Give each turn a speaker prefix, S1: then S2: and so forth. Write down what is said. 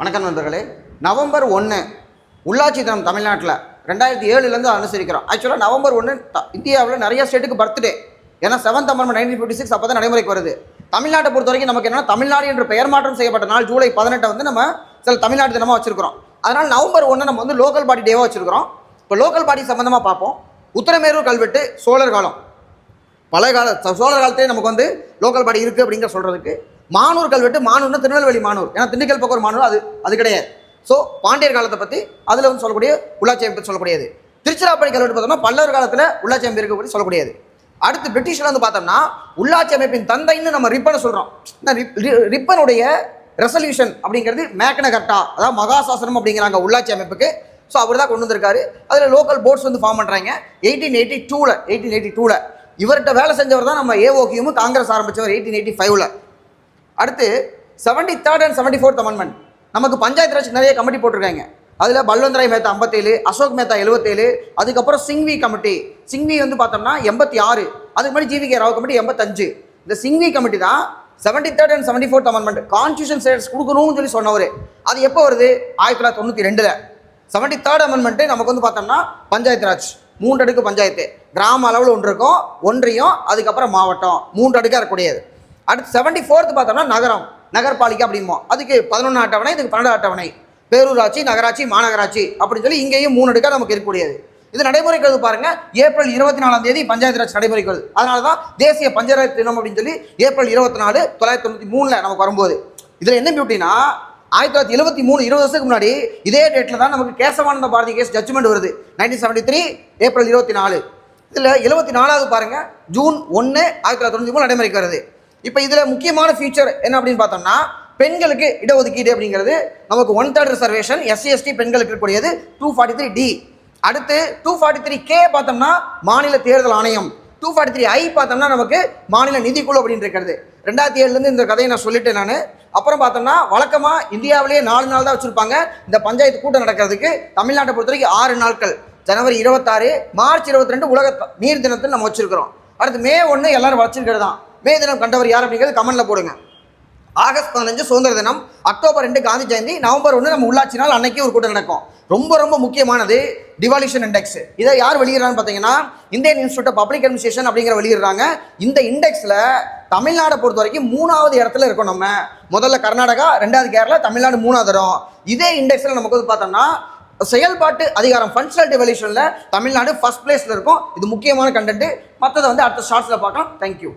S1: வணக்கம் நண்பர்களே. நவம்பர் 1 உள்ளாட்சி தினம் தமிழ்நாட்டில் 2007 அனுசரிக்கிறோம். ஆக்சுவலாக நவம்பர் 1 இந்தியாவில் நிறைய ஸ்டேட்டுக்கு பர்த்டே. ஏன்னா 7th Amendment 1956 அப்போ தான் நடைமுறைக்கு வருது. தமிழ்நாட்டை பொறுத்த வரைக்கும் நமக்கு என்னன்னா தமிழ்நாடு என்று பெயர் மாற்றம் செய்யப்பட்ட நாள் ஜூலை 18 நம்ம சில தமிழ்நாடு தினமாக வச்சிருக்கிறோம். அதனால் நவம்பர் 1 நம்ம லோக்கல் பாடி டேவாக வச்சிருக்கிறோம். இப்போ லோக்கல் பாடி சம்பந்தமாக பார்ப்போம். உத்தரமேரூர் கல்வெட்டு சோழர் காலம், பழைய சோழர் காலத்திலே நமக்கு லோக்கல் பாடி இருக்குது அப்படிங்கிற சொல்கிறதுக்கு. மானூர் கல்வெட்டு, மானூர்னு திருநெல்வேலி மானூர், ஏன்னா திண்டுக்கல் பக்கம் ஒரு மானூர், அது கிடையாது. ஸோ பாண்டியர் காலத்தை பற்றி அதில் சொல்லக்கூடிய உள்ளாட்சி அமைப்பு சொல்லக்கூடியது. திருச்சிராப்பள்ளி கல்வெட்டு பார்த்தோம்னா பல்லவர் காலத்தில் உள்ளாட்சி அமைப்பு இருக்க சொல்லக்கூடியது. அடுத்து பிரிட்டிஷில் பார்த்தோம்னா உள்ளாட்சி அமைப்பின் தந்தைன்னு நம்ம ரிப்பனை சொல்கிறோம். ரிப்பனுடைய ரெசல்யூஷன் அப்படிங்கிறது மேக்னா கர்ட்டா, அதாவது மகாசாசனம் அப்படிங்கிறாங்க உள்ளாட்சி அமைப்புக்கு. ஸோ அவர் தான் கொண்டு வந்திருக்காரு. அதில் லோக்கல் போர்ட்ஸ் ஃபார்ம் பண்ணுறாங்க 1882. இவர்கிட்ட வேலை செஞ்சவர் தான் நம்ம ஏஓகியும் காங்கிரஸ் ஆரம்பித்தவர் 1885. அடுத்து 73rd and 74th Amendment நமக்கு பஞ்சாயத்து ராஜ் நிறைய கமிட்டி போட்டிருக்காங்க. அதில் பல்வந்தராய் மேத்தா 57, அசோக் மேத்தா 77, அதுக்கப்புறம் சிங்வி கமிட்டி. சிங்வி பார்த்தோம்னா 86, அதுக்கு முன்னாடி ஜிவிகே ராவ் கமிட்டி 85. இந்த சிங்வி கமிட்டி தான் 73rd and 74th Amendment constitution status கொடுக்கணும்னு சொன்னவர். அது எப்போ வருது? 1992. 73rd Amendment நமக்கு பார்த்தோம்னா பஞ்சாயத்து ராஜ் 3 அடுக்கு பஞ்சாயத்து, கிராம அளவில் ஒன்று இருக்கும், ஒன்றியம், அதுக்கப்புறம் மாவட்டம், 3 அடுக்காக இருக்கக்கூடியது. அடுத்து 74th பார்த்தோம்னா நகரம், நகர்பாலிகை அப்படிம்போம். அதுக்கு 11 அட்டவணை, இதுக்கு 12 அட்டவணை, பேரூராட்சி, நகராட்சி, மாநகராட்சி அப்படின்னு சொல்லி இங்கேயும் 3 அடுக்காக நமக்கு இருக்கக்கூடியது. இது நடைமுறைக்கு வருது பாருங்க. ஏப்ரல் 24 பஞ்சாயத்து ராஜ் நடைமுறைக்கு வருது. அதனால தான் தேசிய பஞ்சாயத்து தினம் அப்படின்னு சொல்லி ஏப்ரல் 24, 1993 நமக்கு வரும்போது. இதில் என்ன பியூட்டினா 1973, 20 வருஷத்துக்கு முன்னாடி இதே டேட்டில் தான் நமக்கு கேசவானந்த பாரதி கேஸ் ஜட்ஜ்மெண்ட் வருது. 1973 ஏப்ரல் 24. இதில் 74வது பாருங்க, ஜூன் 1, 1993 நடைமுறைக்கு வருது. இப்போ இதில் முக்கியமான ஃபீச்சர் என்ன அப்படின்னு பார்த்தோம்னா பெண்களுக்கு இடஒதுக்கீடு அப்படிங்கிறது நமக்கு 1/3 ரிசர்வேஷன், SC/ST பெண்களுக்கு இருக்கக்கூடியது 243D. அடுத்து 243K பார்த்தோம்னா மாநில தேர்தல் ஆணையம், 243I பார்த்தோம்னா நமக்கு மாநில நிதிக்குழு அப்படின்னு இருக்கிறது. 2007 இந்த கதையை நான் சொல்லிட்டேன் நான். அப்புறம் பார்த்தோம்னா வழக்கமாக இந்தியாவிலேயே 4 நாள் தான் வச்சுருப்பாங்க இந்த பஞ்சாயத்து கூட்டம் நடக்கிறதுக்கு. தமிழ்நாட்டை பொறுத்த வரைக்கும் 6 நாட்கள். ஜனவரி 26, மார்ச் 22 உலக நீர் தினத்தில் நம்ம வச்சுருக்கிறோம். அடுத்து மே 1 எல்லாரும் வச்சிருக்கிறது தான். மே தினம் கண்டவர் யார் அப்படிங்கிறது கமெண்ட்டில் போடுங்க. ஆகஸ்ட் 15 சுதந்திர தினம், அக்டோபர் 2 காந்தி ஜெயந்தி, நவம்பர் 1 நம்ம உள்ளாட்சி நாள், அன்னைக்கு ஒரு கூட்டம் நடக்கும். ரொம்ப முக்கியமானது டிவால்யூஷன் இண்டெக்ஸ். இதை யார் வெளியிடறான்னு பார்த்தீங்கன்னா Indian institute of public administration அப்படிங்கிற வெளியிடுறாங்க. இந்த இண்டெக்ஸில் தமிழ்நாடை பொறுத்த வரைக்கும் 3வது இடத்துல இருக்கும். நம்ம முதல்ல கர்நாடகா, 2வது கேரளா, தமிழ்நாடு 3வது இடம். இதே இண்டெக்ஸில் நமக்கு பார்த்தோம்னா செயல்பாட்டு அதிகாரம் ஃபங்க்ஷனல் டிவல்யூஷனில் தமிழ்நாடு ஃபர்ஸ்ட் பிளேஸில் இருக்கும். இது முக்கியமான கண்டென்ட். மற்றதை அடுத்த ஷார்ட்ஸில் பார்க்கலாம். தேங்க்யூ.